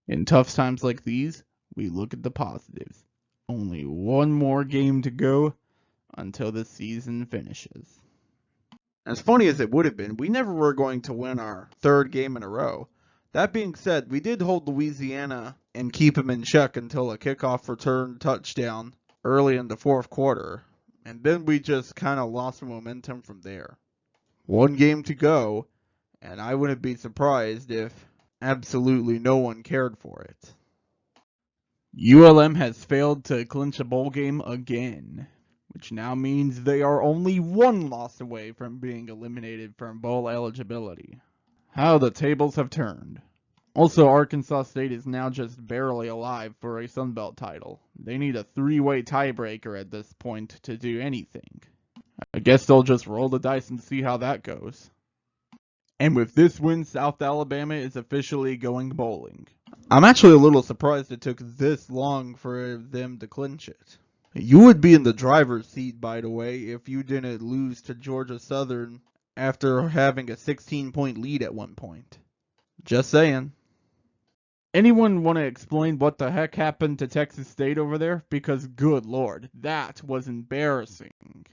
In tough times like these, we look at the positives. Only one more game to go until the season finishes. As funny as it would have been, we never were going to win our third game in a row. That being said, we did hold Louisiana and keep them in check until a kickoff return touchdown early in the fourth quarter, and then we just kind of lost momentum from there. One game to go, and I wouldn't be surprised if absolutely no one cared for it. ULM has failed to clinch a bowl game again, which now means they are only one loss away from being eliminated from bowl eligibility. How the tables have turned. Also, Arkansas State is now just barely alive for a Sun Belt title. They need a three-way tiebreaker at this point to do anything. I guess they'll just roll the dice and see how that goes. And with this win, South Alabama is officially going bowling. I'm actually a little surprised it took this long for them to clinch it. You would be in the driver's seat, by the way, if you didn't lose to Georgia Southern after having a 16-point lead at one point. Just saying. Anyone want to explain what the heck happened to Texas State over there? Because good lord, that was embarrassing.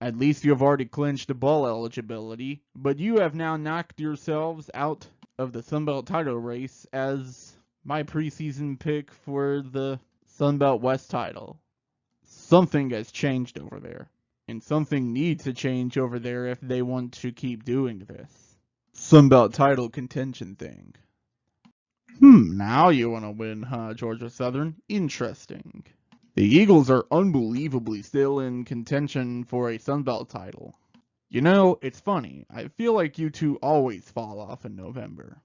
At least you have already clinched the bowl eligibility, but you have now knocked yourselves out of the Sun Belt title race as my preseason pick for the Sun Belt West title. Something has changed over there, and something needs to change over there if they want to keep doing this Sun Belt title contention thing. Now you want to win, huh, Georgia Southern? Interesting. The Eagles are unbelievably still in contention for a Sun Belt title. You know, it's funny. I feel like you two always fall off in November.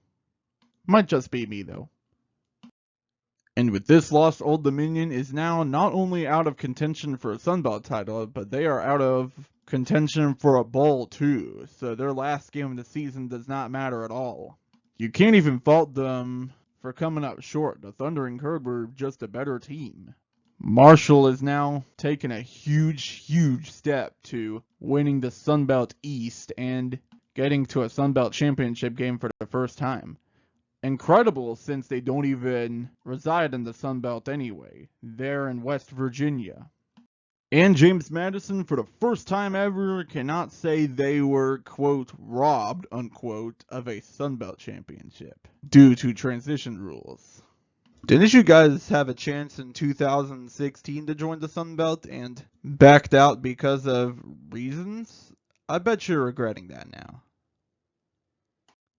Might just be me, though. And with this loss, Old Dominion is now not only out of contention for a Sun Belt title, but they are out of contention for a bowl, too. So their last game of the season does not matter at all. You can't even fault them for coming up short. The Thundering Herd were just a better team. Marshall is now taking a huge step to winning the Sun Belt East and getting to a Sun Belt championship game for the first time. Incredible, since they don't even reside in the Sun Belt anyway. They're in West Virginia. And James Madison, for the first time ever, cannot say they were, quote, robbed, unquote, of a Sun Belt championship due to transition rules. Didn't you guys have a chance in 2016 to join the Sun Belt and backed out because of reasons? I bet you're regretting that now.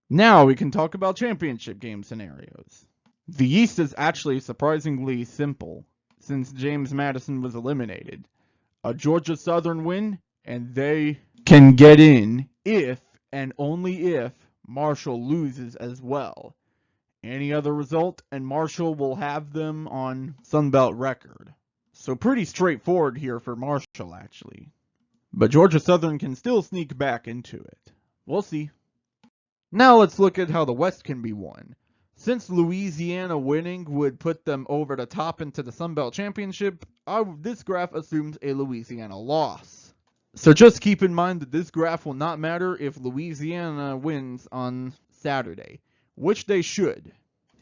Now we can talk about championship game scenarios. The East is actually surprisingly simple, since James Madison was eliminated. A Georgia Southern win, and they can get in if, and only if, Marshall loses as well. Any other result, and Marshall will have them on Sun Belt record. So pretty straightforward here for Marshall, actually. But Georgia Southern can still sneak back into it. We'll see. Now let's look at how the West can be won. Since Louisiana winning would put them over the top into the Sun Belt Championship, this graph assumes a Louisiana loss. So just keep in mind that this graph will not matter if Louisiana wins on Saturday, which they should.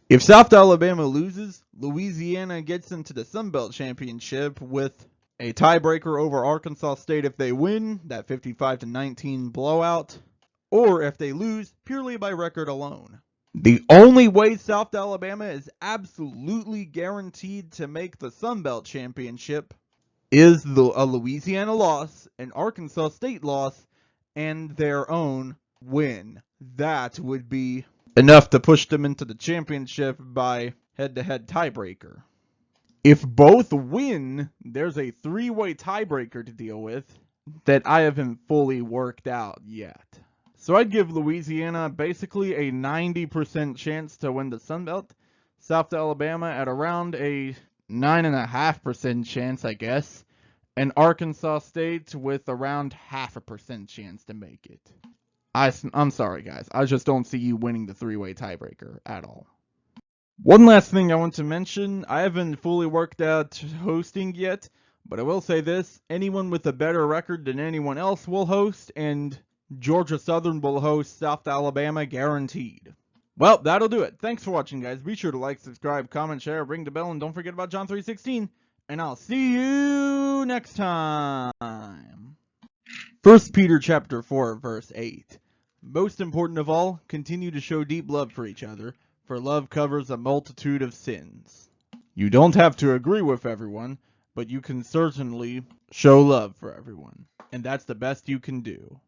If South Alabama loses, Louisiana gets into the Sun Belt Championship with a tiebreaker over Arkansas State if they win, that 55-19 blowout, or if they lose, purely by record alone. The only way South Alabama is absolutely guaranteed to make the Sun Belt Championship is a Louisiana loss, an Arkansas State loss, and their own win. That would be enough to push them into the championship by head-to-head tiebreaker. If both win, there's a three-way tiebreaker to deal with that I haven't fully worked out yet. So I'd give Louisiana basically a 90% chance to win the Sun Belt, South Alabama at around a 9.5% chance, I guess, and Arkansas State with around 0.5% chance to make it. I'm sorry, guys. I just don't see you winning the three-way tiebreaker at all. One last thing I want to mention. I haven't fully worked out hosting yet, but I will say this. Anyone with a better record than anyone else will host, and Georgia Southern will host South Alabama guaranteed. Well, that'll do it. Thanks for watching, guys. Be sure to like, subscribe, comment, share, ring the bell, and don't forget about John 3:16. And I'll see you next time. 1 Peter chapter 4, verse 8. Most important of all, continue to show deep love for each other, for love covers a multitude of sins. You don't have to agree with everyone, but you can certainly show love for everyone. And that's the best you can do.